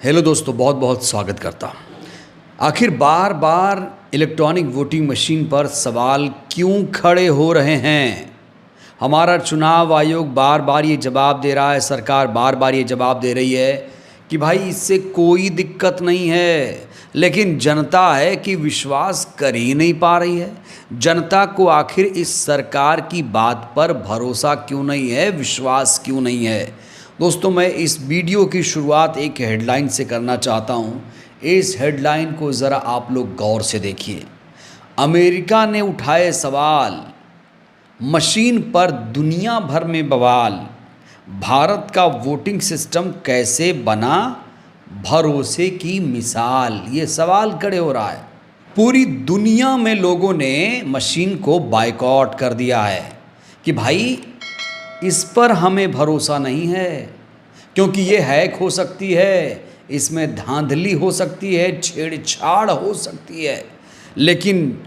Hello दोस्तों, बहुत बहुत स्वागत करता हूँ। आखिर बार बार इलेक्ट्रॉनिक वोटिंग मशीन पर सवाल क्यों खड़े हो रहे हैं? हमारा चुनाव आयोग बार बार ये जवाब दे रहा है, सरकार बार बार ये जवाब दे रही है कि भाई इससे कोई दिक्कत नहीं है, लेकिन जनता है कि विश्वास कर ही नहीं पा रही है। जनता को आखिर इस सरकार की बात पर भरोसा क्यों नहीं है, विश्वास क्यों नहीं है? दोस्तों, मैं इस वीडियो की शुरुआत एक हेडलाइन से करना चाहता हूँ। इस हेडलाइन को ज़रा आप लोग गौर से देखिए। अमेरिका ने उठाए सवाल, मशीन पर दुनिया भर में बवाल, भारत का वोटिंग सिस्टम कैसे बना भरोसे की मिसाल। ये सवाल खड़े हो रहा है। पूरी दुनिया में लोगों ने मशीन को बायकॉट कर दिया है कि भाई इस पर हमें भरोसा नहीं है, क्योंकि ये हैक हो सकती है, इसमें धांधली हो सकती है, छेड़छाड़ हो सकती है। लेकिन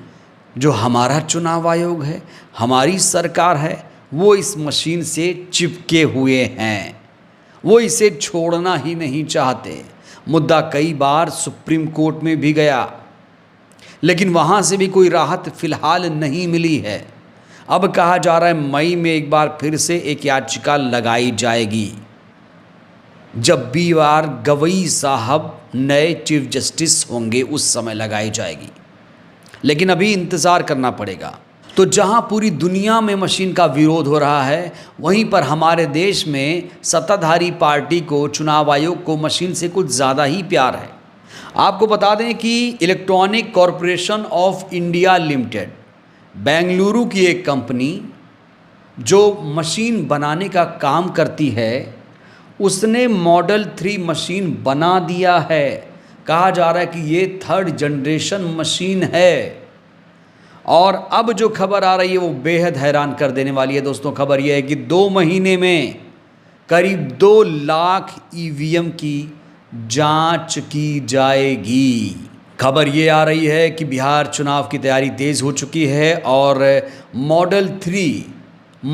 जो हमारा चुनाव आयोग है, हमारी सरकार है, वो इस मशीन से चिपके हुए हैं, वो इसे छोड़ना ही नहीं चाहते। मुद्दा कई बार सुप्रीम कोर्ट में भी गया, लेकिन वहाँ से भी कोई राहत फिलहाल नहीं मिली है। अब कहा जा रहा है मई में एक बार फिर से एक याचिका लगाई जाएगी, जब BR गवई साहब नए चीफ जस्टिस होंगे उस समय लगाई जाएगी। लेकिन अभी इंतज़ार करना पड़ेगा। तो जहां पूरी दुनिया में मशीन का विरोध हो रहा है, वहीं पर हमारे देश में सत्ताधारी पार्टी को, चुनाव आयोग को मशीन से कुछ ज़्यादा ही प्यार है। आपको बता दें कि electronic corporation of India limited, Bengaluru की एक कंपनी जो मशीन बनाने का काम करती है, उसने मॉडल 3 मशीन बना दिया है। कहा जा रहा है कि ये 3rd जनरेशन मशीन है। और अब जो खबर आ रही है वो बेहद हैरान कर देने वाली है। दोस्तों, खबर यह है कि 2 महीने में करीब 2 लाख EVM की जांच की जाएगी। खबर ये आ रही है कि बिहार चुनाव की तैयारी तेज़ हो चुकी है और मॉडल 3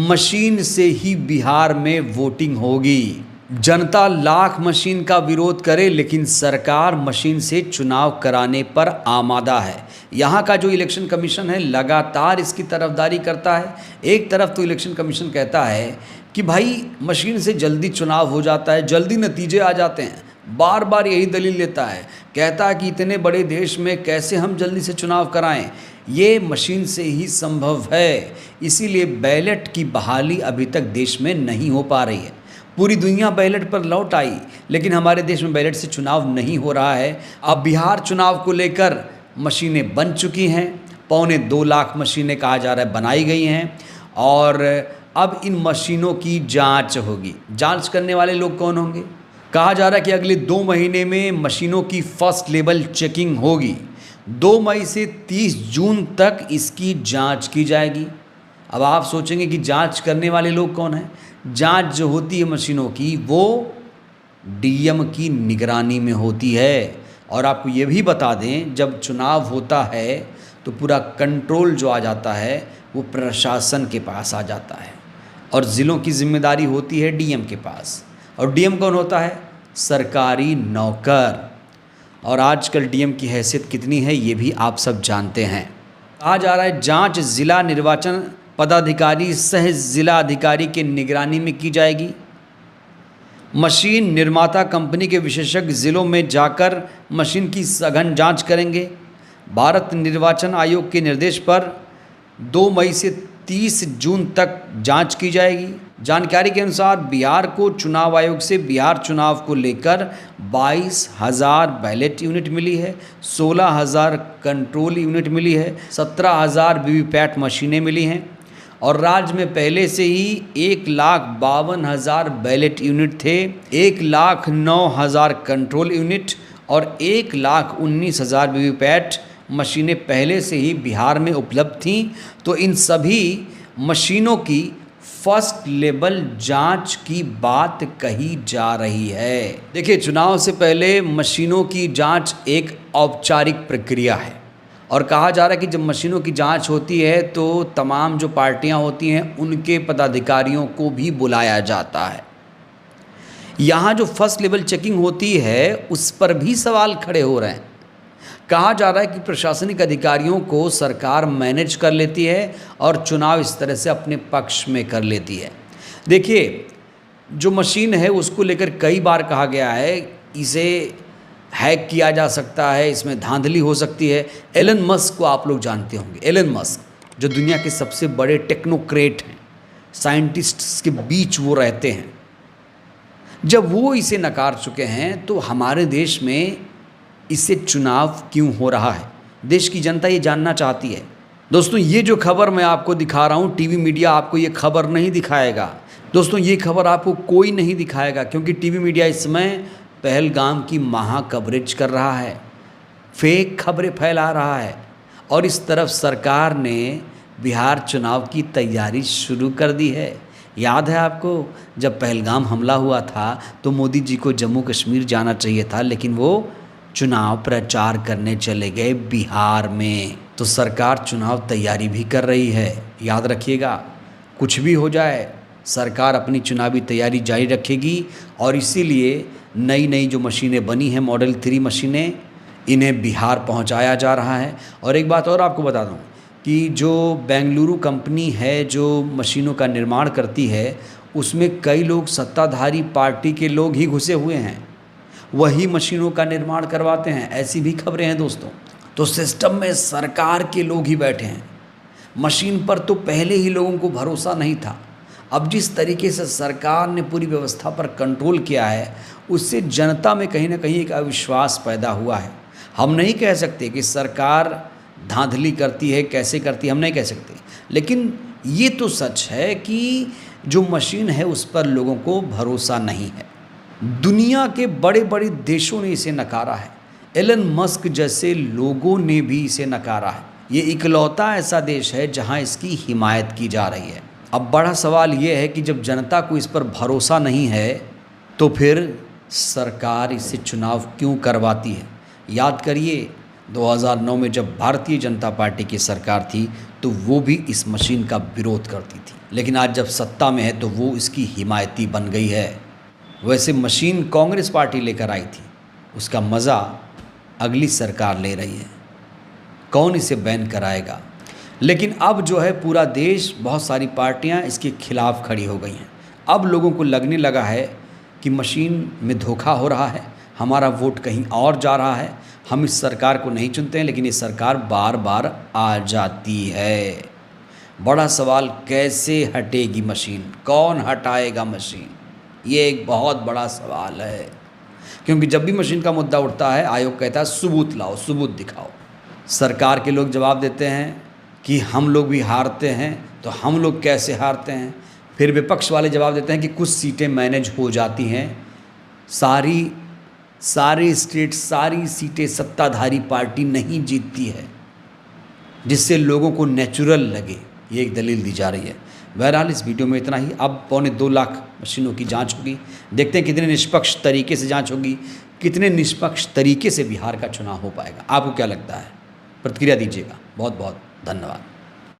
मशीन से ही बिहार में वोटिंग होगी। जनता लाख मशीन का विरोध करे, लेकिन सरकार मशीन से चुनाव कराने पर आमादा है। यहाँ का जो इलेक्शन कमीशन है लगातार इसकी तरफदारी करता है। एक तरफ तो इलेक्शन कमीशन कहता है कि भाई मशीन से जल्दी चुनाव हो जाता है, जल्दी नतीजे आ जाते हैं, बार बार यही दलील लेता है, कहता है कि इतने बड़े देश में कैसे हम जल्दी से चुनाव कराएं, ये मशीन से ही संभव है। इसीलिए बैलेट की बहाली अभी तक देश में नहीं हो पा रही है। पूरी दुनिया बैलेट पर लौट आई, लेकिन हमारे देश में बैलेट से चुनाव नहीं हो रहा है। अब बिहार चुनाव को लेकर मशीनें बन चुकी हैं, 2.25 लाख मशीनें कहा जा रहा है बनाई गई हैं, और अब इन मशीनों की जांच होगी। जांच करने वाले लोग कौन होंगे? कहा जा रहा है कि अगले 2 महीने में मशीनों की फर्स्ट लेवल चेकिंग होगी। 2 मई से 30 जून तक इसकी जांच की जाएगी। अब आप सोचेंगे कि जांच करने वाले लोग कौन हैं? जांच जो होती है मशीनों की, वो DM की निगरानी में होती है। और आपको ये भी बता दें, जब चुनाव होता है तो पूरा कंट्रोल जो आ जाता है वो प्रशासन के पास आ जाता है, और ज़िलों की जिम्मेदारी होती है DM के पास। और DM कौन होता है? सरकारी नौकर। और आजकल DM की हैसियत कितनी है ये भी आप सब जानते हैं। कहा जा रहा है जांच जिला निर्वाचन पदाधिकारी सह जिला अधिकारी के निगरानी में की जाएगी। मशीन निर्माता कंपनी के विशेषज्ञ जिलों में जाकर मशीन की सघन जांच करेंगे। भारत निर्वाचन आयोग के निर्देश पर 2 मई से 30 जून तक जांच की जाएगी। जानकारी के अनुसार बिहार को चुनाव आयोग से बिहार चुनाव को लेकर 22,000 बैलेट यूनिट मिली है, 16,000 कंट्रोल यूनिट मिली है, 17,000 वीवीपैट मशीनें मिली हैं, और राज्य में पहले से ही 1,52,000 बैलेट यूनिट थे, 1,09,000 कंट्रोल यूनिट और 1,19,000 वीवीपैट मशीनें पहले से ही बिहार में उपलब्ध थीं। तो इन सभी मशीनों की फर्स्ट लेवल जांच की बात कही जा रही है। देखिए, चुनाव से पहले मशीनों की जांच एक औपचारिक प्रक्रिया है, और कहा जा रहा है कि जब मशीनों की जांच होती है तो तमाम जो पार्टियां होती हैं उनके पदाधिकारियों को भी बुलाया जाता है। यहाँ जो फर्स्ट लेवल चेकिंग होती है उस पर भी सवाल खड़े हो रहे हैं। कहा जा रहा है कि प्रशासनिक अधिकारियों को सरकार मैनेज कर लेती है और चुनाव इस तरह से अपने पक्ष में कर लेती है। देखिए, जो मशीन है उसको लेकर कई बार कहा गया है इसे हैक किया जा सकता है, इसमें धांधली हो सकती है। एलन मस्क को आप लोग जानते होंगे। एलन मस्क जो दुनिया के सबसे बड़े टेक्नोक्रेट हैं, साइंटिस्ट्स के बीच वो रहते हैं, जब वो इसे नकार चुके हैं तो हमारे देश में इससे चुनाव क्यों हो रहा है, देश की जनता ये जानना चाहती है। दोस्तों, ये जो खबर मैं आपको दिखा रहा हूँ, टीवी मीडिया आपको ये खबर नहीं दिखाएगा। दोस्तों, ये खबर आपको कोई नहीं दिखाएगा, क्योंकि टीवी मीडिया इस समय पहलगाम की महा कवरेज कर रहा है, फेक खबरें फैला रहा है। और इस तरफ सरकार ने बिहार चुनाव की तैयारी शुरू कर दी है। याद है आपको, जब पहलगाम हमला हुआ था तो मोदी जी को जम्मू कश्मीर जाना चाहिए था, लेकिन वो चुनाव प्रचार करने चले गए बिहार में। तो सरकार चुनाव तैयारी भी कर रही है। याद रखिएगा, कुछ भी हो जाए सरकार अपनी चुनावी तैयारी जारी रखेगी। और इसीलिए नई नई जो मशीनें बनी हैं, मॉडल 3 मशीनें, इन्हें बिहार पहुंचाया जा रहा है। और एक बात और आपको बता दूं कि जो बेंगलुरु कंपनी है जो मशीनों का निर्माण करती है, उसमें कई लोग सत्ताधारी पार्टी के लोग ही घुसे हुए हैं, वही मशीनों का निर्माण करवाते हैं। ऐसी भी खबरें हैं दोस्तों। तो सिस्टम में सरकार के लोग ही बैठे हैं। मशीन पर तो पहले ही लोगों को भरोसा नहीं था। अब जिस तरीके से सरकार ने पूरी व्यवस्था पर कंट्रोल किया है, उससे जनता में कहीं ना कहीं एक अविश्वास पैदा हुआ है। हम नहीं कह सकते कि सरकार धांधली करती है, कैसे करती है, हम नहीं कह सकते, लेकिन ये तो सच है कि जो मशीन है उस पर लोगों को भरोसा नहीं है। दुनिया के बड़े बड़े देशों ने इसे नकारा है, एलन मस्क जैसे लोगों ने भी इसे नकारा है। ये इकलौता ऐसा देश है जहां इसकी हिमायत की जा रही है। अब बड़ा सवाल ये है कि जब जनता को इस पर भरोसा नहीं है तो फिर सरकार इससे चुनाव क्यों करवाती है। याद करिए, 2009 में जब भारतीय जनता पार्टी की सरकार थी तो वो भी इस मशीन का विरोध करती थी, लेकिन आज जब सत्ता में है तो वो इसकी हिमायती बन गई है। वैसे मशीन कांग्रेस पार्टी लेकर आई थी, उसका मज़ा अगली सरकार ले रही है। कौन इसे बैन कराएगा। लेकिन अब जो है पूरा देश, बहुत सारी पार्टियां इसके खिलाफ खड़ी हो गई हैं। अब लोगों को लगने लगा है कि मशीन में धोखा हो रहा है, हमारा वोट कहीं और जा रहा है, हम इस सरकार को नहीं चुनते हैं, लेकिन ये सरकार बार बार आ जाती है। बड़ा सवाल, कैसे हटेगी मशीन, कौन हटाएगा मशीन, ये एक बहुत बड़ा सवाल है। क्योंकि जब भी मशीन का मुद्दा उठता है, आयोग कहता है सबूत लाओ, सबूत दिखाओ। सरकार के लोग जवाब देते हैं कि हम लोग भी हारते हैं, तो हम लोग कैसे हारते हैं। फिर विपक्ष वाले जवाब देते हैं कि कुछ सीटें मैनेज हो जाती हैं। सारी सीटें सत्ताधारी पार्टी नहीं जीतती है, जिससे लोगों को नेचुरल लगे, ये एक दलील दी जा रही है। बहरहाल इस वीडियो में इतना ही। अब 2.25 लाख मशीनों की जांच होगी, देखते हैं कितने निष्पक्ष तरीके से जांच होगी, कितने निष्पक्ष तरीके से बिहार का चुनाव हो पाएगा। आपको क्या लगता है, प्रतिक्रिया दीजिएगा। बहुत बहुत धन्यवाद।